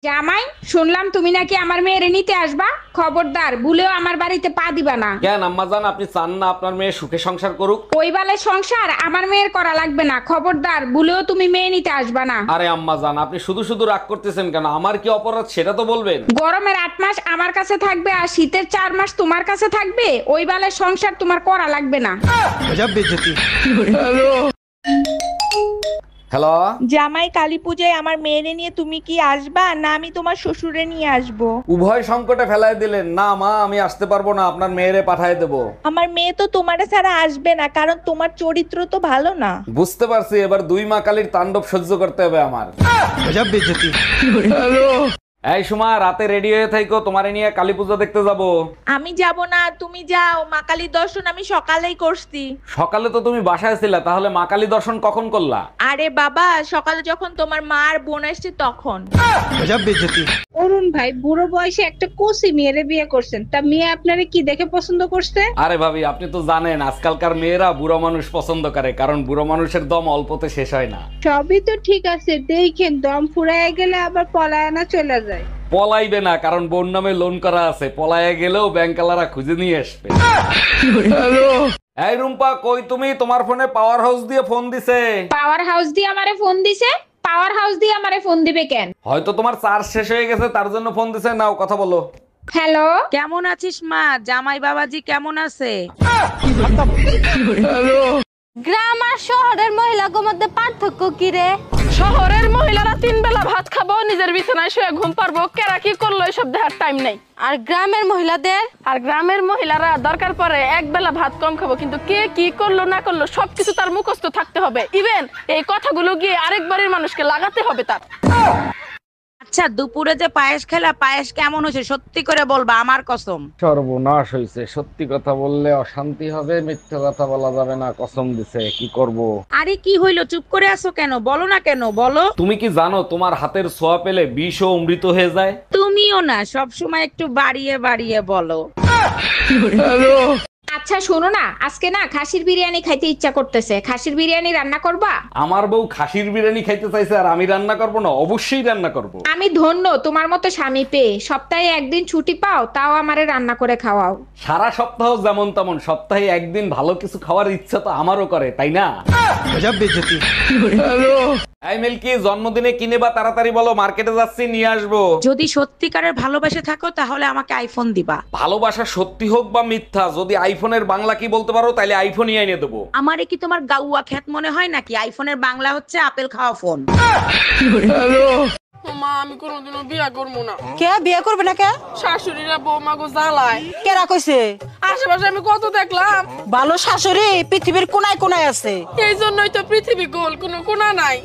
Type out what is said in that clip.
জামাই, শুনলাম তুমি নাকি আমার মেয়েরে নিতে আসবা। খবরদার, ভুলেও আমার বাড়িতে পা দিবা না। কেন আম্মাজান, আপনি চান না আপনার মেয়ে সুখে সংসার করুক? ওই বালের সংসার আমার মেয়ের করা লাগবে না। খবরদার, ভুলেও তুমি মেয়ে নিতে আসবা না। আরে আম্মাজান, আপনি শুধু শুধু রাগ করতেছেন কেন? আমার কি অপরাধ সেটা তো বলবেন। গরমের 8 মাস আমার কাছে থাকবে আর শীতের 4 মাস তোমার কাছে থাকবে। ওই বালের সংসার তোমার করা লাগবে না। হ্যালো, জামাই, কালী পূজায় আমার মেয়েরে নিয়ে তুমি কি আসবা না আমি তোমার শ্বশুরে নিয়ে আসবো? উভয় সংকটে ফেলাই দিলেন। না মা, আমি আসতে পারবো না, আপনার মেয়েরে পাঠায় দেবো। আমার মেয়ে তো তোমার ছাড়া আসবে না, কারণ তোমার চরিত্র তো ভালো না। বুঝতে পারছি, এবার 2 মা কালীর তাণ্ডব সহ্য করতে হবে আমার। এই সুমা, রাতে রেডি হয়ে থাকো, তোমারে নিয়ে কালী পূজা দেখতে যাব। আমি যাব না, তুমি যাও। মা কালীর দর্শন আমি সকালেই করছি। সকালে তো তুমি বাসায় ছিলা, তাহলে মা কালী দর্শন কখন করলা? আরে বাবা, সকালে যখন তোমার মা আর বোন আসছে তখন। অরুণ ভাই, বুড়ো বয়সে একটা কোসি মেয়েরে বিয়ে করছেন, তা মেয়ে আপনারে কি দেখে পছন্দ করছে? আরে ভাবি, আপনি তো জানেন আজকালকার মেয়েরা বুড়ো মানুষ পছন্দ করে, কারণ বুড়ো মানুষের দম অল্পতে শেষ হয় না। সবই তো ঠিক আছে, দেখেন দম ফুরায় গেলে আবার পলায়না চলে যায়। পলাইবে না, কারণ বোন নামে লোন করা আছে, পলায়ে গেলেও ব্যাংকালারা খুঁজে নিয়ে আসবে। এই রুম্পা, কই তুমি? তোমার ফোনে পাওয়ার হাউস দিয়ে ফোন দিছে। পাওয়ার হাউস দিয়ে আমারে ফোন দিছে? পাওয়ার হাউস দিয়ে আমারে ফোন দিবে কেন? হয়তো তোমার চার্জ শেষ হয়ে গেছে, তার জন্য ফোন দিছে। নাও কথা বলো। হ্যালো, কেমন আছিস মা? জামাই বাবাজি কেমন আছে? গ্রাম আর শহরের মহিলাদের মধ্যে পার্থক্য কি রে? শহরের মহিলারা 3 বেলা ভাত খাবো, নিজের বিছানায় শুয়ে ঘুম পারবো, কেরা কি করলো এসব দেখার টাইম নেই। আর গ্রামের মহিলাদের? আর গ্রামের মহিলারা দরকার পড়ে 1 বেলা ভাত কম খাবো, কিন্তু কে কি করলো না করলো সবকিছু তার মুখস্থ থাকতে হবে। ইভেন এই কথাগুলো গিয়ে আরেক বাড়ির মানুষকে লাগাতে হবে তার। আচ্ছা, দুপুরে যে পায়েস খেলা, পায়েস কেমন হয়েছে সত্যি করে বলবা, আমার কসম। সর্বনাশ হয়েছে। সত্যি কথা বললে অশান্তি হবে, মিথ্যে কথা বলা যাবে না, কসম দিছে। কি করব? আরে কি হইলো, চুপ করে আছো কেন? বলো না কেন, বলো। তুমি কি জানো তোমার হাতের ছোঁয়া পেলে বিষও অমৃত হয়ে যায়? তুমিও না সব সময় একটু বাড়িয়ে বাড়িয়ে বলো। আচ্ছা শোনো না, আজকে না খাসির বিরিয়ানি খাইতে ইচ্ছা করতেছে। খাসির বিরিয়ানি রান্না করবা? আমার বউ খাসির বিরিয়ানি খাইতে চাইছে আর আমি রান্না করব না? অবশ্যই রান্না করব। আমি ধন্য তোমার মতো স্বামী পেয়ে। সপ্তাহে 1 দিন ছুটি পাও, তাও আমারে রান্না করে খাওয়াও। সারা সপ্তাহ যেমন তেমন, সপ্তাহে 1 দিন ভালো কিছু খাওয়ার ইচ্ছা তো আমারও করে, তাই না? এই মিল্কি, জন্মদিনে কিনে বা তাড়াতাড়ি বলো, মার্কেটে যাচ্ছি, নিয়ে আসবো। যদি সত্যিকারের ভালোবাসে থাকো তাহলে আমাকে আইফোন দিবা। ভালোবাসা সত্যি হোক বা মিথ্যা, যদি আইফোনের বাংলা কি বলতে পারো তাহলে আইফোনই এনে দেবো। আমারে কি তোমার গাউয়া খ্যাত মনে হয় নাকি? আইফোনের বাংলা হচ্ছে আপেল খাওয়া ফোন। মা, আমি কোনোদিনও বিয়া করবো না। কে বিয়ে করবে না? কে? শাশুড়িরা বৌমা গো জ্বালায়। কেরা কইছে? আশেপাশে আমি কত দেখলাম। ভালো শাশুড়ি পৃথিবীর কোনায় কোনায় আছে। এই জন্যই তো পৃথিবী গোল, কোনো কোনা নাই।